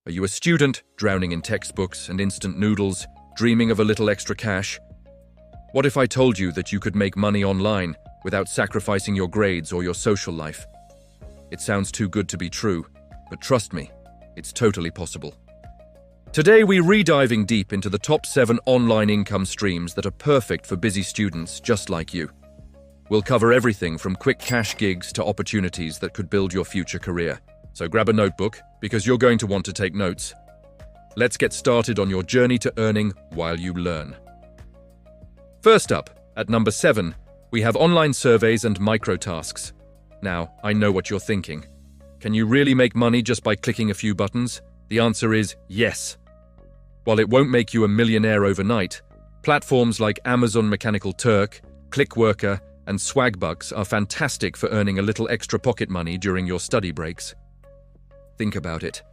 Are you a student, drowning in textbooks and instant noodles, dreaming of a little extra cash? What if I told you that you could make money online without sacrificing your grades or your social life? It sounds too good to be true, but trust me, it's totally possible. Today we're re-diving deep into the top 7 online income streams that are perfect for busy students just like you. We'll cover everything from quick cash gigs to opportunities that could build your future career. So grab a notebook, because you're going to want to take notes. Let's get started on your journey to earning while you learn. First up, at number 7, we have online surveys and micro-tasks. Now, I know what you're thinking. Can you really make money just by clicking a few buttons? The answer is yes. While it won't make you a millionaire overnight, platforms like Amazon Mechanical Turk, Clickworker, and Swagbucks are fantastic for earning a little extra pocket money during your study breaks. Think about it.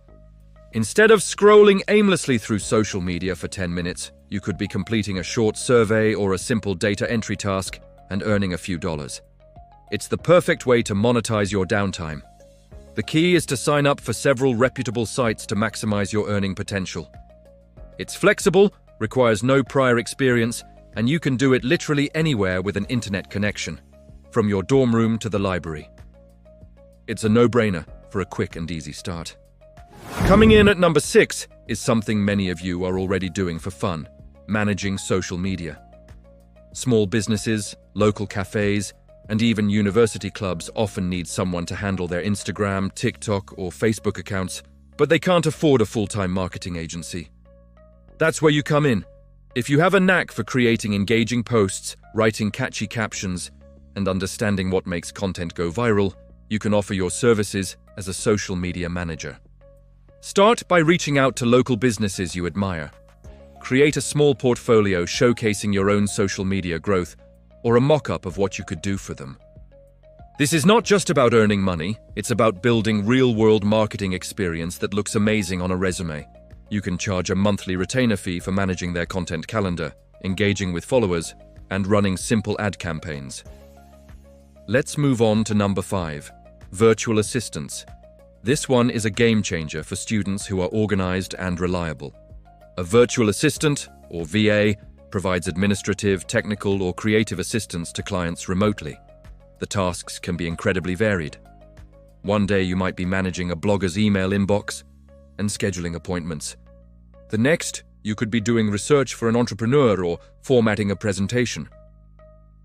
Instead of scrolling aimlessly through social media for 10 minutes, you could be completing a short survey or a simple data entry task and earning a few dollars. It's the perfect way to monetize your downtime. The key is to sign up for several reputable sites to maximize your earning potential. It's flexible, requires no prior experience, and you can do it literally anywhere with an internet connection, from your dorm room to the library. It's a no-brainer for a quick and easy start. Coming in at number 6 is something many of you are already doing for fun: managing social media. Small businesses, local cafes, and even university clubs often need someone to handle their Instagram, TikTok, or Facebook accounts, but they can't afford a full-time marketing agency. That's where you come in. If you have a knack for creating engaging posts, writing catchy captions, and understanding what makes content go viral, you can offer your services as a social media manager. Start by reaching out to local businesses you admire. Create a small portfolio showcasing your own social media growth, or a mock-up of what you could do for them. This is not just about earning money, it's about building real-world marketing experience that looks amazing on a resume. You can charge a monthly retainer fee for managing their content calendar, engaging with followers, and running simple ad campaigns. Let's move on to number 5, virtual assistants. This one is a game changer for students who are organized and reliable. A virtual assistant, or VA, provides administrative, technical, or creative assistance to clients remotely. The tasks can be incredibly varied. One day you might be managing a blogger's email inbox and scheduling appointments. The next, you could be doing research for an entrepreneur or formatting a presentation.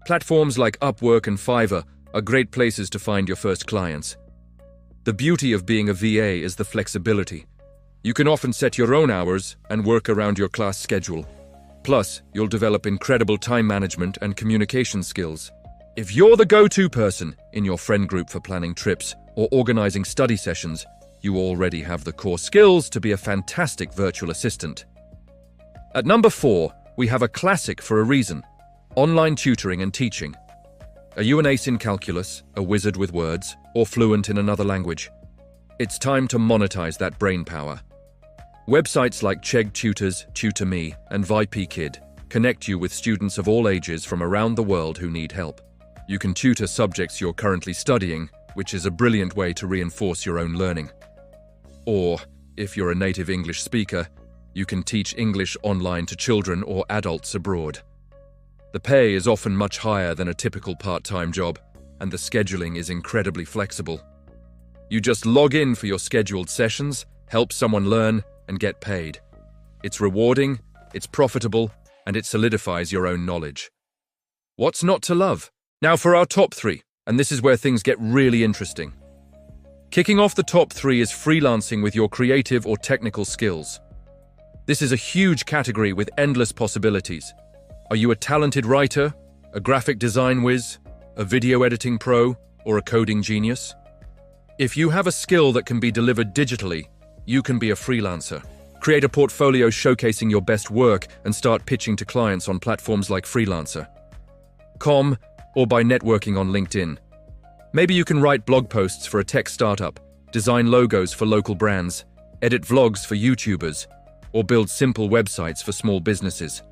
Platforms like Upwork and Fiverr are great places to find your first clients. The beauty of being a VA is the flexibility. You can often set your own hours and work around your class schedule. Plus, you'll develop incredible time management and communication skills. If you're the go-to person in your friend group for planning trips or organizing study sessions, you already have the core skills to be a fantastic virtual assistant. At number 4, we have a classic for a reason: online tutoring and teaching. Are you an ace in calculus, a wizard with words, or fluent in another language? It's time to monetize that brain power. Websites like Chegg Tutors, TutorMe, and VIPKid connect you with students of all ages from around the world who need help. You can tutor subjects you're currently studying, which is a brilliant way to reinforce your own learning. Or, if you're a native English speaker, you can teach English online to children or adults abroad. The pay is often much higher than a typical part-time job, and the scheduling is incredibly flexible. You just log in for your scheduled sessions, help someone learn, and get paid. It's rewarding, it's profitable, and it solidifies your own knowledge. What's not to love? Now for our top 3, and this is where things get really interesting. Kicking off the top 3 is freelancing with your creative or technical skills. This is a huge category with endless possibilities. Are you a talented writer, a graphic design whiz, a video editing pro, or a coding genius? If you have a skill that can be delivered digitally, you can be a freelancer. Create a portfolio showcasing your best work and start pitching to clients on platforms like Freelancer.com or by networking on LinkedIn. Maybe you can write blog posts for a tech startup, design logos for local brands, edit vlogs for YouTubers, or build simple websites for small businesses.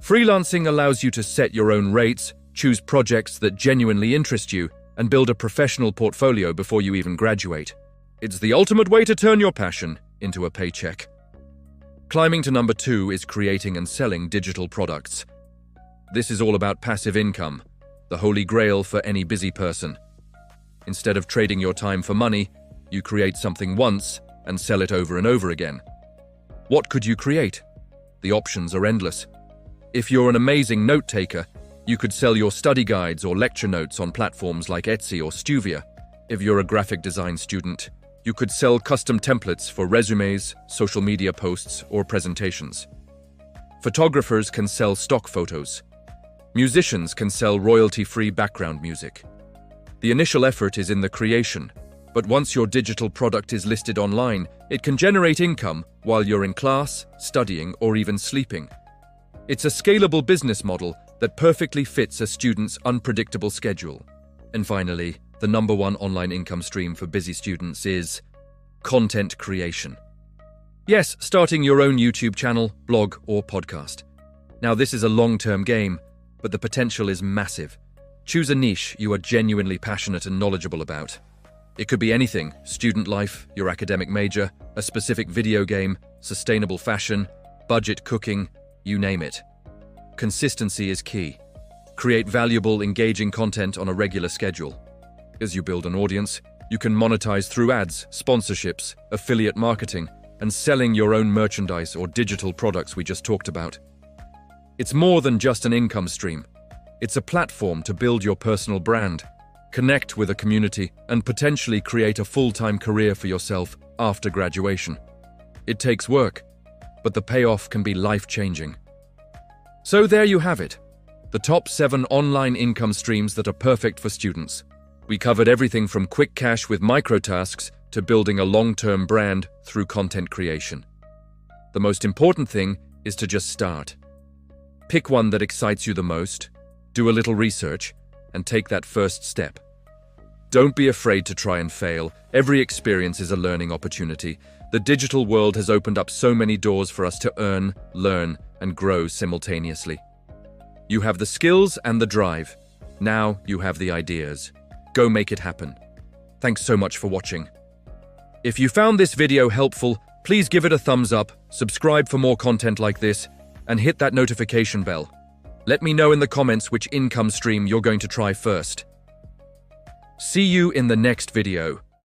Freelancing allows you to set your own rates, choose projects that genuinely interest you, and build a professional portfolio before you even graduate. It's the ultimate way to turn your passion into a paycheck. Climbing to number 2 is creating and selling digital products. This is all about passive income, the holy grail for any busy person. Instead of trading your time for money, you create something once and sell it over and over again. What could you create? The options are endless. If you're an amazing note-taker, you could sell your study guides or lecture notes on platforms like Etsy or Stuvia. If you're a graphic design student, you could sell custom templates for resumes, social media posts, or presentations. Photographers can sell stock photos. Musicians can sell royalty-free background music. The initial effort is in the creation, but once your digital product is listed online, it can generate income while you're in class, studying, or even sleeping. It's a scalable business model that perfectly fits a student's unpredictable schedule. And finally, the number 1 online income stream for busy students is content creation. Yes, starting your own YouTube channel, blog, or podcast. Now, this is a long-term game, but the potential is massive. Choose a niche you are genuinely passionate and knowledgeable about. It could be anything: student life, your academic major, a specific video game, sustainable fashion, budget cooking, you name it. Consistency is key. Create valuable, engaging content on a regular schedule. As you build an audience, you can monetize through ads, sponsorships, affiliate marketing, and selling your own merchandise or digital products we just talked about. It's more than just an income stream. It's a platform to build your personal brand, connect with a community, and potentially create a full-time career for yourself after graduation. It takes work, but the payoff can be life-changing. So there you have it, the top 7 online income streams that are perfect for students. We covered everything from quick cash with microtasks to building a long-term brand through content creation. The most important thing is to just start. Pick one that excites you the most, do a little research, and take that first step. Don't be afraid to try and fail. Every experience is a learning opportunity. The digital world has opened up so many doors for us to earn, learn, and grow simultaneously. You have the skills and the drive. Now you have the ideas. Go make it happen. Thanks so much for watching. If you found this video helpful, please give it a thumbs up, subscribe for more content like this, and hit that notification bell. Let me know in the comments which income stream you're going to try first. See you in the next video.